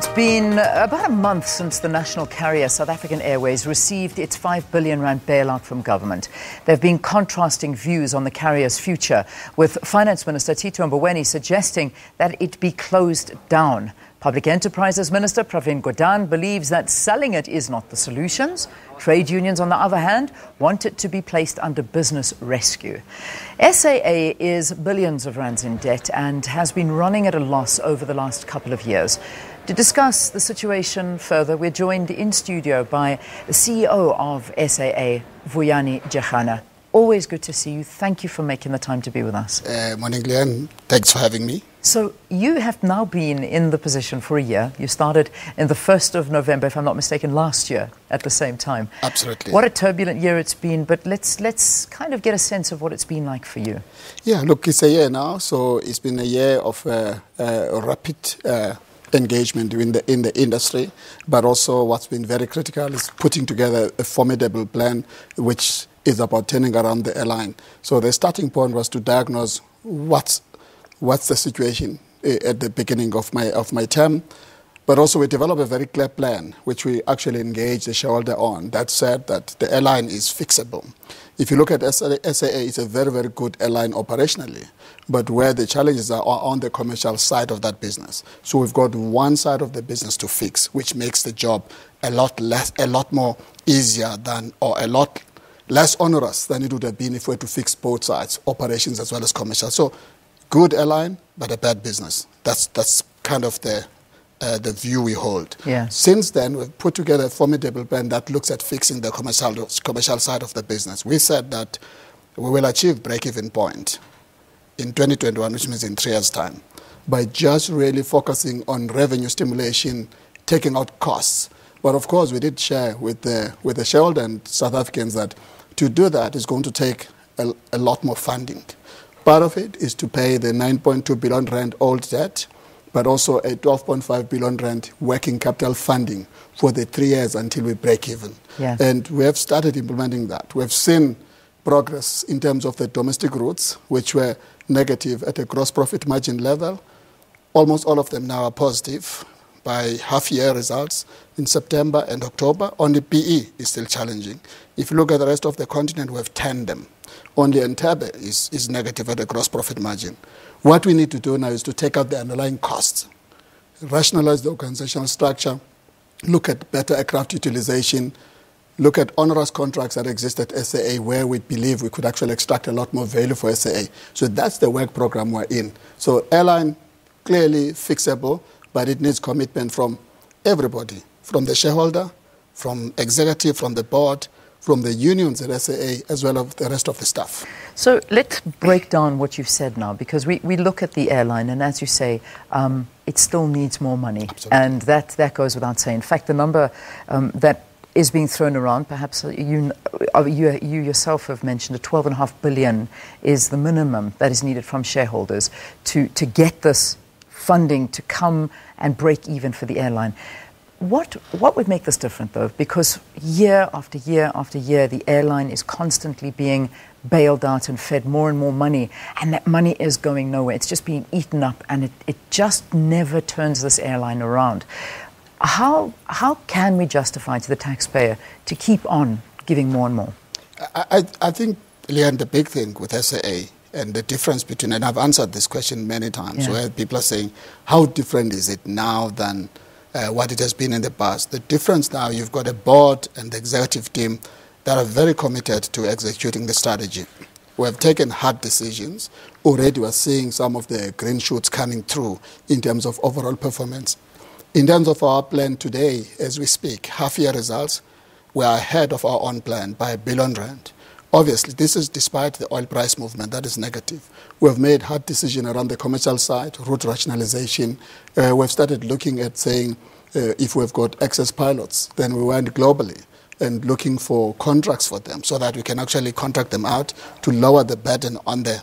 It's been about a month since the national carrier South African Airways received its R5 billion bailout from government. There have been contrasting views on the carrier's future, with Finance Minister Tito Mboweni suggesting that it be closed down. Public Enterprises Minister Pravin Gordan believes that selling it is not the solution. Trade unions, on the other hand, want it to be placed under business rescue. SAA is billions of rands in debt and has been running at a loss over the last couple of years. To discuss the situation further, we're joined in studio by the CEO of SAA, Vuyani Jarana. Always good to see you. Thank you for making the time to be with us. Morning, Leanne. Thanks for having me. So you have now been in the position for a year. You started in the 1st of November, if I'm not mistaken, last year at the same time. Absolutely. What a turbulent year it's been, but let's kind of get a sense of what it's been like for you. Yeah, look, it's a year now, so it's been a year of rapid engagement in the industry, but also what's been very critical is putting together a formidable plan which is about turning around the airline. So the starting point was to diagnose what's the situation at the beginning of my term, but also we developed a very clear plan which we actually engaged the shareholder on that said that the airline is fixable. If you look at SAA, it's a very, very good airline operationally, but where the challenges are on the commercial side of that business. So we've got one side of the business to fix, which makes the job a lot more easier than, or a lot less onerous than it would have been if we were to fix both sides, operations as well as commercial. So good airline, but a bad business. That's kind of the view we hold. Yeah. Since then, we've put together a formidable plan that looks at fixing the commercial side of the business. We said that we will achieve break-even point in 2021, which means in 3 years' time, by just really focusing on revenue stimulation, taking out costs. But of course, we did share with the shareholder and South Africans that to do that is going to take a lot more funding. Part of it is to pay the 9.2 billion rand old debt, but also a 12.5 billion rand working capital funding for the 3 years until we break even. Yeah. And we have started implementing that. We have seen progress in terms of the domestic routes, which were negative at a gross profit margin level. Almost all of them now are positive by half-year results in September and October. Only PE is still challenging. If you look at the rest of the continent, we have 10 them. Only Entebbe is negative at a gross profit margin. What we need to do now is to take out the underlying costs, rationalize the organizational structure, look at better aircraft utilization, look at onerous contracts that exist at SAA where we believe we could actually extract a lot more value for SAA. So that's the work program we're in. So airline, clearly fixable, but it needs commitment from everybody, from the shareholder, from executive, from the board, from the unions at SAA, as well as the rest of the staff. So let's break down what you've said now, because we look at the airline, and as you say, it still needs more money. Absolutely. And that goes without saying. In fact, the number that is being thrown around, perhaps you yourself have mentioned, the 12.5 billion is the minimum that is needed from shareholders to get this funding to come and break even for the airline. What would make this different, though? Because year after year after year, the airline is constantly being bailed out and fed more and more money, and that money is going nowhere. It's just being eaten up, and it just never turns this airline around. How can we justify to the taxpayer to keep on giving more and more? I think, Leanne, the big thing with SAA and the difference between, and I've answered this question many times, yeah, where people are saying, how different is it now than what it has been in the past? The difference now, you've got a board and the executive team that are very committed to executing the strategy. We have taken hard decisions. Already we're seeing some of the green shoots coming through in terms of overall performance. In terms of our plan today, as we speak, half-year results, we are ahead of our own plan by R1 billion. Obviously, this is despite the oil price movement that is negative. We have made hard decisions around the commercial side, route rationalization. We've started looking at saying if we've got excess pilots, then we went globally and looking for contracts for them so that we can actually contract them out to lower the burden on the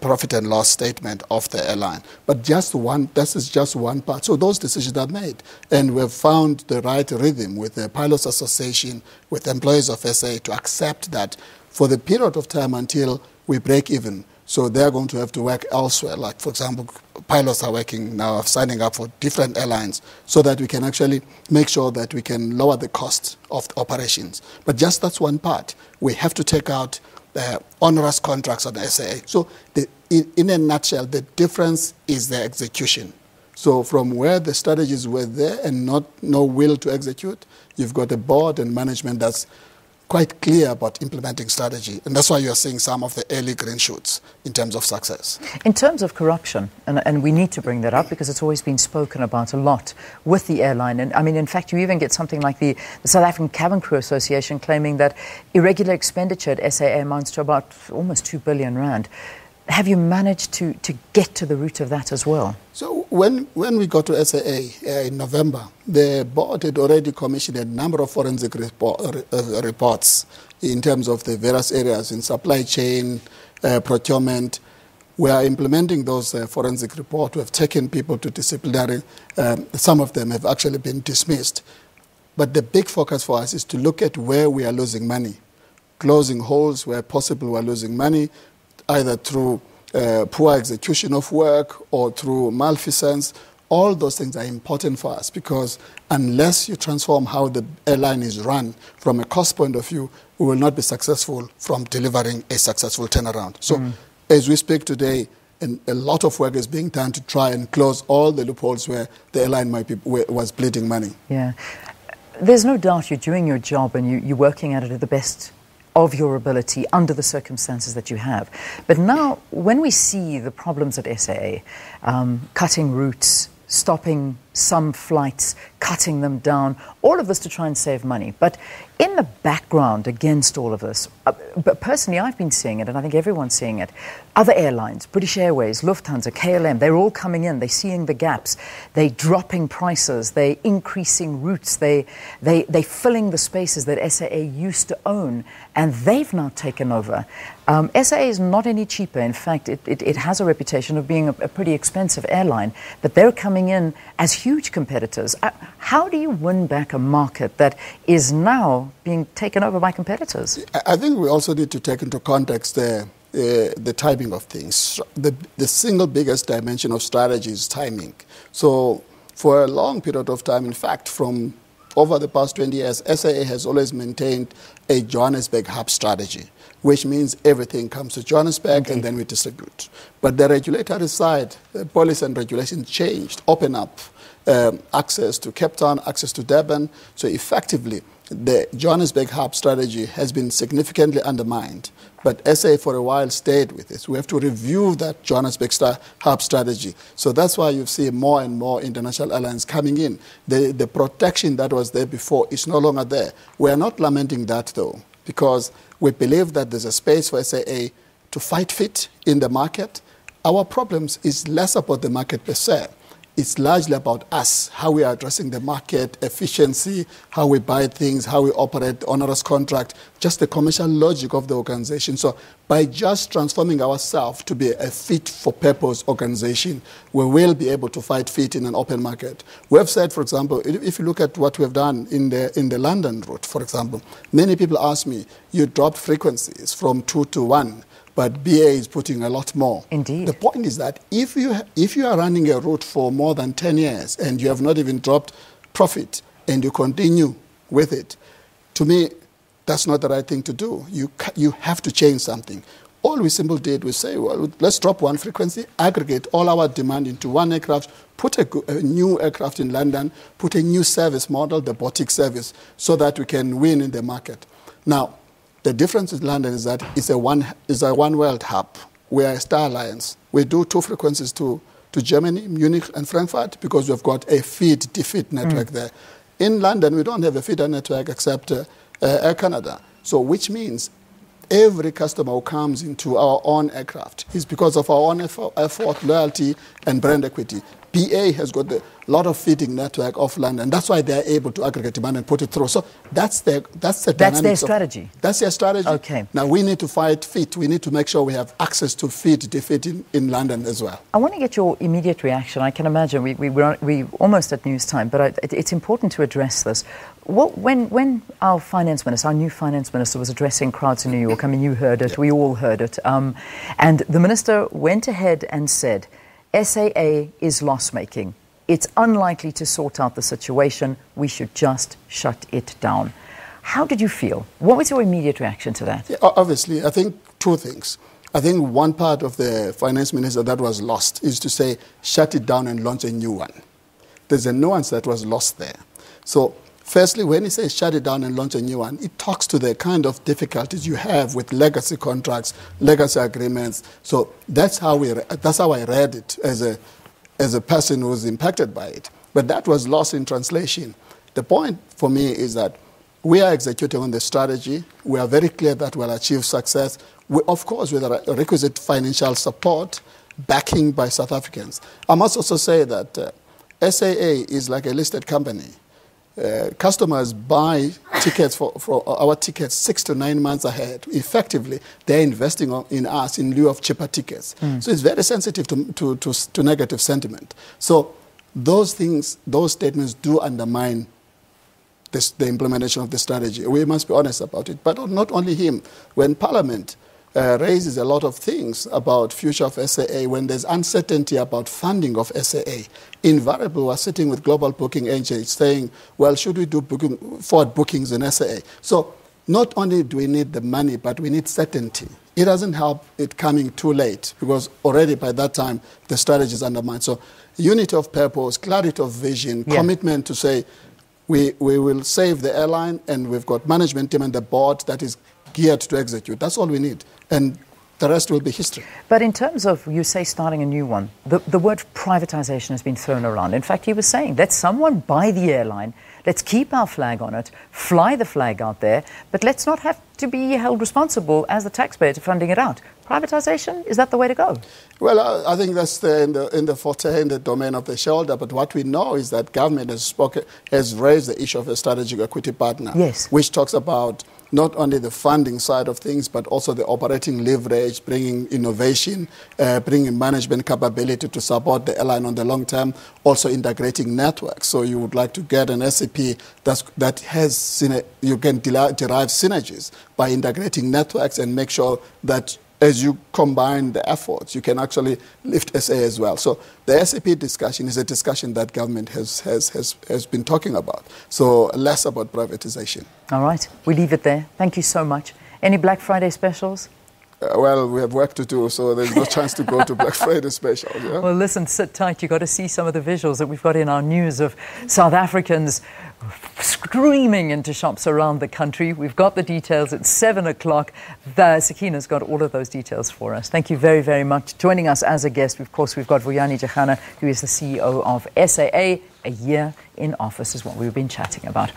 profit and loss statement of the airline. But this is just one part. So those decisions are made. And we've found the right rhythm with the Pilots Association, with employees of SA to accept that for the period of time until we break even, So they're going to have to work elsewhere. Like, for example, pilots are working now, signing up for different airlines so that we can actually make sure that we can lower the cost of the operations. But just that's one part. We have to take out onerous contracts on SAA. So in a nutshell, the difference is the execution. So from where the strategies were there and no will to execute, you've got a board and management that's quite clear about implementing strategy. And that's why you're seeing some of the early green shoots in terms of success. In terms of corruption, and we need to bring that up because it's always been spoken about a lot with the airline. And I mean, in fact, you even get something like the South African Cabin Crew Association claiming that irregular expenditure at SAA amounts to about almost 2 billion rand. Have you managed to get to the root of that as well? So when we got to SAA in November, the board had already commissioned a number of forensic reports in terms of the various areas in supply chain, procurement. We are implementing those forensic reports. We have taken people to disciplinary. Some of them have actually been dismissed. But the big focus for us is to look at where we are losing money, closing holes where possible we are losing money, either through poor execution of work or through malfeasance. All those things are important for us because unless you transform how the airline is run from a cost point of view, we will not be successful from delivering a successful turnaround. So as we speak today, a lot of work is being done to try and close all the loopholes where the airline was bleeding money. Yeah. There's no doubt you're doing your job and you're working at it at the best of your ability under the circumstances that you have. But now, when we see the problems at SAA, cutting routes, stopping some flights, cutting them down, all of this to try and save money. But in the background against all of this, but personally I've been seeing it, and I think everyone's seeing it, other airlines, British Airways, Lufthansa, KLM, they're all coming in, they're seeing the gaps, they're dropping prices, they're increasing routes, they're filling the spaces that SAA used to own, and they've now taken over. SAA is not any cheaper. In fact, it has a reputation of being a pretty expensive airline, but they're coming in as huge competitors. How do you win back a market that is now being taken over by competitors? I think we also need to take into context the timing of things. The single biggest dimension of strategy is timing. So for a long period of time, in fact, from over the past 20 years, SAA has always maintained a Johannesburg hub strategy, which means everything comes to Johannesburg and then we distribute. But the regulatory side, the policy and regulation changed, open up access to Cape Town, access to Durban. So effectively, the Johannesburg hub strategy has been significantly undermined. But SA for a while stayed with it. We have to review that Johannesburg hub strategy. So that's why you see more and more international airlines coming in. The protection that was there before is no longer there. We are not lamenting that, though, because we believe that there's a space for SAA to fight fit in the market. Our problems is less about the market per se. It's largely about us, how we are addressing the market, efficiency, how we buy things, how we operate onerous contract, just the commercial logic of the organization. So by just transforming ourselves to be a fit-for-purpose organization, we will be able to fight fit in an open market. We have said, for example, if you look at what we have done in the London route, for example, many people ask me, you dropped frequencies from 2 to 1. But BA is putting a lot more. Indeed. The point is that if you are running a route for more than 10 years and you have not even dropped profit and you continue with it, to me, that's not the right thing to do. You have to change something. All we simply did was say, well, let's drop one frequency, aggregate all our demand into one aircraft, put a new aircraft in London, put a new service model, the boutique service, so that we can win in the market. Now, the difference with London is that it's a one world hub. We are a Star Alliance. We do 2 frequencies to Germany, Munich and Frankfurt because we've got a feed-defeat network there. In London, we don't have a feeder network except Air Canada. So which means every customer who comes into our own aircraft is because of our own effort, loyalty and brand equity. BA BA has got a lot of feeding network of land, and that's why they're able to aggregate demand and put it through. So that's the their strategy. That's their strategy. Okay. Now we need to fight feed. We need to make sure we have access to defeat in London as well. I want to get your immediate reaction. I can imagine we're almost at news time, but it's important to address this. When our finance minister, our new finance minister, was addressing crowds in New York, I mean, you heard it, we all heard it, and the minister went ahead and said, SAA is loss-making. It's unlikely to sort out the situation. We should just shut it down. How did you feel? What was your immediate reaction to that? Yeah, obviously, I think two things. I think one part of the finance minister that was lost is to say, shut it down and launch a new one. There's a nuance that was lost there. So, firstly, when he says shut it down and launch a new one, it talks to the kind of difficulties you have with legacy contracts, legacy agreements. So that's how I read it as a person who was impacted by it. But that was lost in translation. The point for me is that we are executing on the strategy. We are very clear that we'll achieve success. Of course, with a requisite financial support, backing by South Africans. I must also say that SAA is like a listed company. Customers buy tickets for our tickets 6 to 9 months ahead. Effectively, they're investing in us in lieu of cheaper tickets. So it's very sensitive to negative sentiment. So those things, those statements do undermine the implementation of the strategy. We must be honest about it. But not only him. When Parliament raises a lot of things about future of SAA, when there's uncertainty about funding of SAA, invariably we're sitting with global booking agents saying, well, should we do forward bookings in SAA? So not only do we need the money, but we need certainty. It doesn't help it coming too late, because already by that time the strategy is undermined. So unity of purpose, clarity of vision, commitment to say we will save the airline, and we've got management team and the board that is geared to execute. That's all we need. And the rest will be history. But in terms of, you say, starting a new one, the word privatization has been thrown around. In fact, he was saying, let someone buy the airline, let's keep our flag on it, fly the flag out there, but let's not have to be held responsible as the taxpayer to funding it out. Privatization, is that the way to go? Well, I think that's in the domain of the shareholder. But what we know is that government has raised the issue of a strategic equity partner, which talks about not only the funding side of things, but also the operating leverage, bringing innovation, bringing management capability to support the airline on the long term, also integrating networks. So you would like to get an SAP that has, you can derive synergies by integrating networks and make sure that as you combine the efforts, you can actually lift SA as well. So the SAP discussion is a discussion that government has been talking about. So less about privatization. All right. We leave it there. Thank you so much. Any Black Friday specials? Well, we have work to do, so there's no chance to go to Black Friday specials. Yeah? Well, listen, sit tight. You've got to see some of the visuals that we've got in our news of South Africans screaming into shops around the country. We've got the details at 7 o'clock. Sakina's got all of those details for us. Thank you very, very much. Joining us as a guest, of course, we've got Vuyani Jarana, who is the CEO of SAA. A year in office is what we've been chatting about.